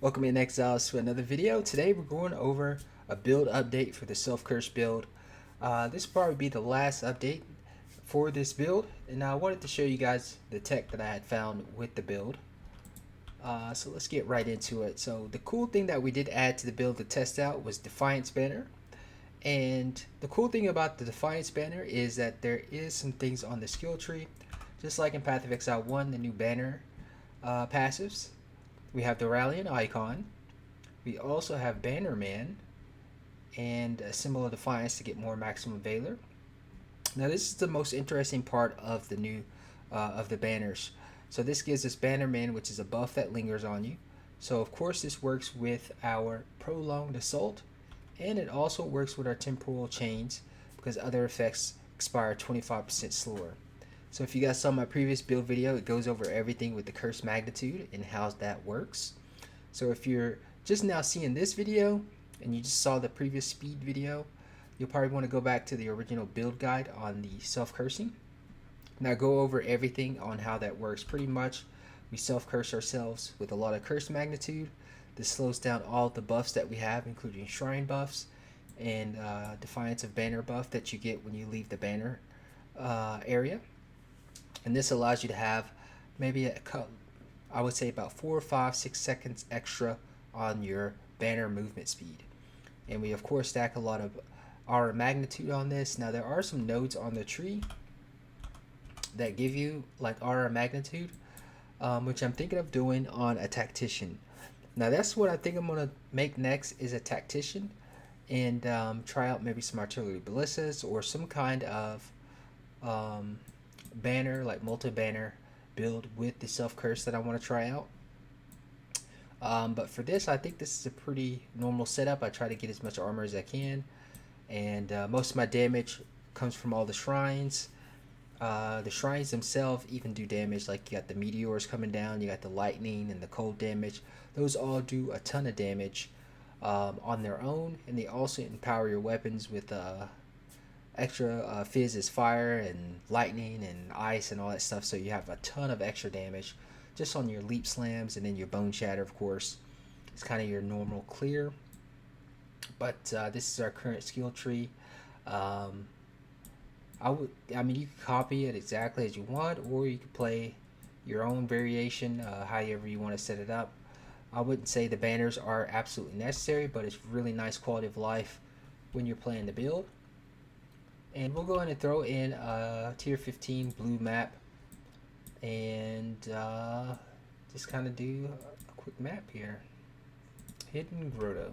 Welcome in Exiles to another video. Today we're going over a build update for the self-curse build. This will probably be the last update for this build, and I wanted to show you guys the tech that I had found with the build. So let's get right into it. So the cool thing that we did add to the build to test out was Defiance Banner. And the cool thing about the Defiance Banner is that there is some things on the skill tree, just like in Path of Exile 1, the new banner passives. We have the Rallying icon. We also have Bannerman and a symbol of defiance to get more maximum valor. Now this is the most interesting part of the new of the banners. So this gives us Bannerman, which is a buff that lingers on you. So of course this works with our prolonged assault, and it also works with our temporal chains because other effects expire 25% slower. So if you guys saw my previous build video, it goes over everything with the curse magnitude and how that works. So if you're just now seeing this video and you just saw the previous speed video, you'll probably want to go back to the original build guide on the self-cursing. Now go over everything on how that works. Pretty much we self-curse ourselves with a lot of curse magnitude. This slows down all the buffs that we have, including shrine buffs and Defiance of Banner buff that you get when you leave the banner area. And this allows you to have maybe I would say about 4, 5, 6 seconds extra on your banner movement speed. And we of course stack a lot of aura magnitude on this. Now there are some nodes on the tree that give you like aura magnitude, which I'm thinking of doing on a tactician. Now that's what I think I'm gonna make next, is a tactician, and try out maybe some artillery ballistas or some kind of banner, like multi-banner build with the self-curse that I want to try out. But for this, I think this is a pretty normal setup. I try to get as much armor as I can, and most of my damage comes from all the shrines. The shrines themselves even do damage, like you got the meteors coming down, you got the lightning and the cold damage. Those all do a ton of damage on their own, and they also empower your weapons with extra fizz is fire and lightning and ice and all that stuff, so you have a ton of extra damage just on your leap slams, and then your bone shatter of course it's kind of your normal clear. But this is our current skill tree. I mean you can copy it exactly as you want, or you can play your own variation, however you want to set it up. I wouldn't say the banners are absolutely necessary, but it's really nice quality of life when you're playing the build. And we'll go ahead and throw in a tier 15 blue map, and just kind of do a quick map here. Hidden Grotto.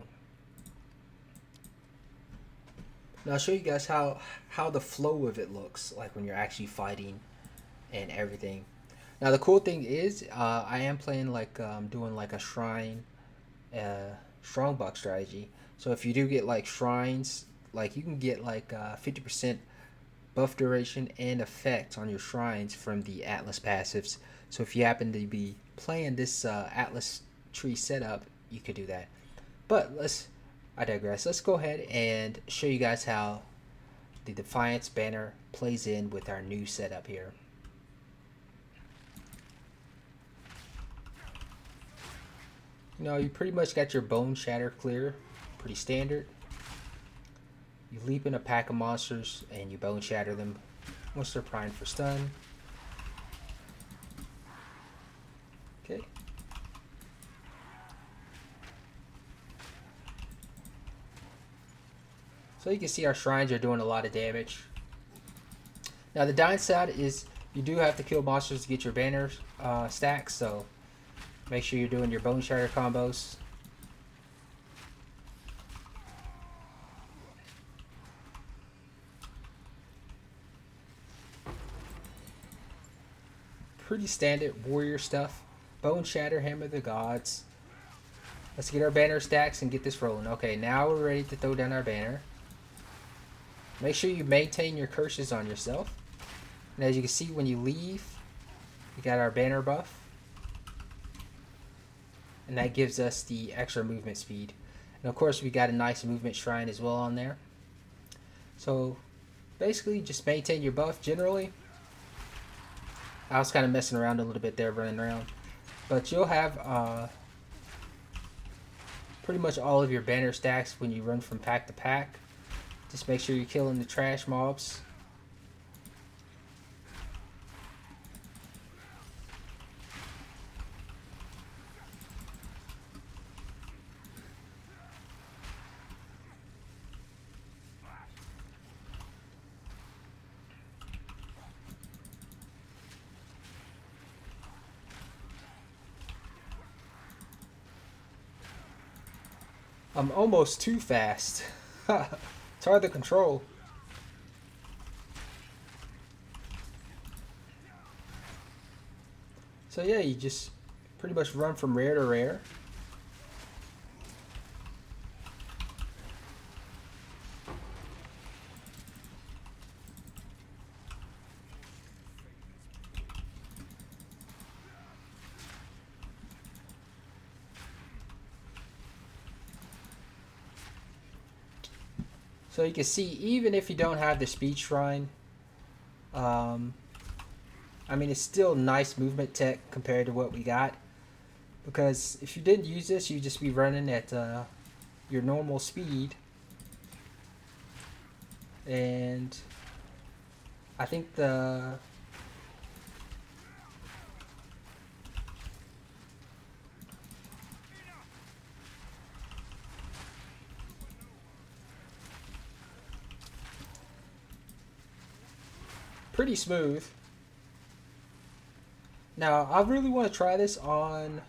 Now I'll show you guys how the flow of it looks like when you're actually fighting and everything. Now the cool thing is I am playing like doing like a shrine strongbox strategy. So if you do get like shrines, like you can get like 50% buff duration and effect on your shrines from the Atlas passives. So if you happen to be playing this Atlas tree setup, you could do that. But I digress. Let's go ahead and show you guys how the Defiance banner plays in with our new setup here. You know, you pretty much got your bone shatter clear, pretty standard. You leap in a pack of monsters and you bone shatter them once they're primed for stun. Okay. So you can see our shrines are doing a lot of damage. Now the downside is you do have to kill monsters to get your banner stacks, so make sure you're doing your bone shatter combos. Pretty standard warrior stuff. Bone shatter, hammer of the gods. Let's get our banner stacks and get this rolling. Okay, now we're ready to throw down our banner. Make sure you maintain your curses on yourself. And as you can see, when you leave, we got our banner buff, and that gives us the extra movement speed. And of course we got a nice movement shrine as well on there. So basically just maintain your buff generally. I was kind of messing around a little bit there, running around. But you'll have pretty much all of your banner stacks when you run from pack to pack. Just make sure you're killing the trash mobs. I'm almost too fast. It's hard to control. So yeah, you just pretty much run from rare to rare. So you can see, even if you don't have the speed shrine, I mean, it's still nice movement tech compared to what we got. Because if you didn't use this, you'd just be running at your normal speed. And I think pretty smooth. Now, I really want to try this on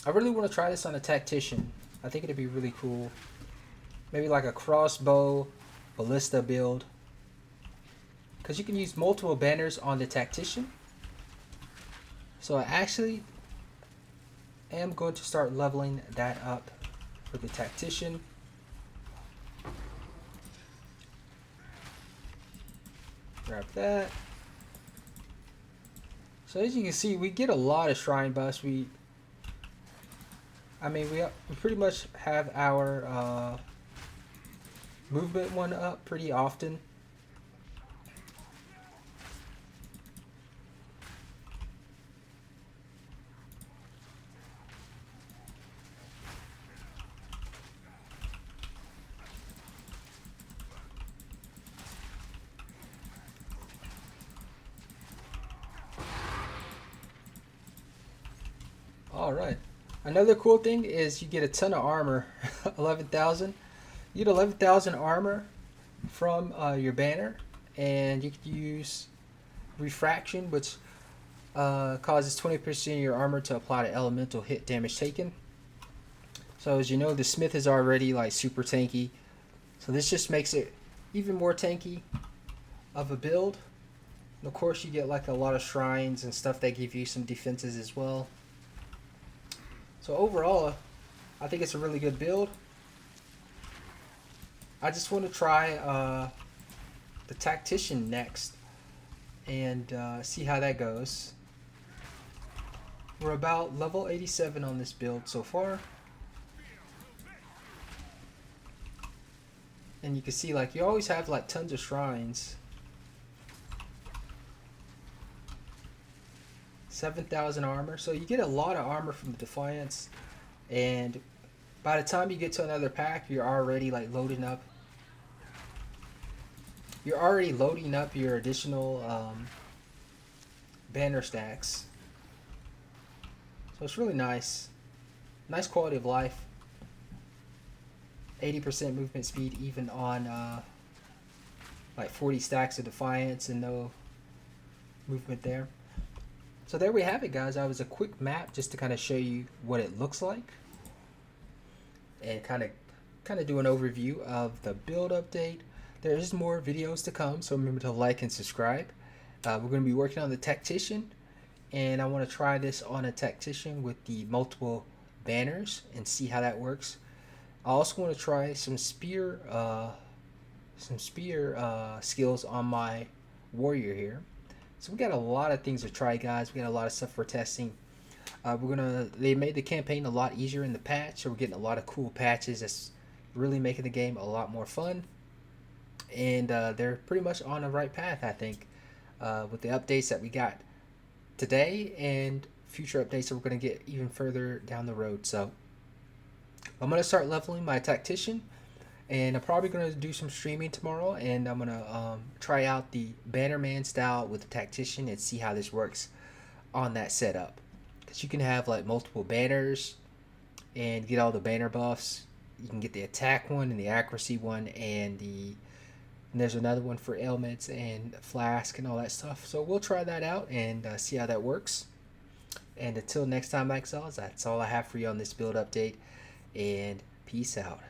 a tactician. I think it'd be really cool. Maybe like a crossbow ballista build. Because you can use multiple banners on the tactician. So I actually am going to start leveling that up for the tactician. Grab that. So as you can see, we get a lot of shrine buffs. I mean, we pretty much have our movement one up pretty often. All right. Another cool thing is you get a ton of armor, 11,000. You get 11,000 armor from your banner, and you can use refraction, which causes 20% of your armor to apply to elemental hit damage taken. So as you know, the smith is already like super tanky, so this just makes it even more tanky of a build. And of course, you get like a lot of shrines and stuff that give you some defenses as well. So overall, I think it's a really good build. I just want to try the tactician next and see how that goes. We're about level 87 on this build so far. And you can see, like, you always have like tons of shrines. 7,000 armor, so you get a lot of armor from the Defiance, and by the time you get to another pack, you're already like loading up. You're already loading up your additional banner stacks, so it's really nice. Nice quality of life. 80% movement speed even on like 40 stacks of Defiance and no movement there. So there we have it, guys. That was a quick map just to kind of show you what it looks like and kind of do an overview of the build update. There is more videos to come, so remember to like and subscribe. We're going to be working on the tactician, and I want to try this on a tactician with the multiple banners and see how that works. I also want to try some spear skills on my warrior here. So we got a lot of things to try, guys. We got a lot of stuff for testing. They made the campaign a lot easier in the patch, so we're getting a lot of cool patches that's really making the game a lot more fun. And they're pretty much on the right path, I think, with the updates that we got today and future updates that we're going to get even further down the road. So I'm gonna start leveling my tactician, and I'm probably gonna do some streaming tomorrow, and I'm gonna try out the Bannerman style with the tactician and see how this works on that setup. Because you can have like multiple banners and get all the banner buffs. You can get the attack one and the accuracy one, and there's another one for ailments and flask and all that stuff. So we'll try that out and see how that works. And until next time, Exiles, that's all I have for you on this build update. And peace out.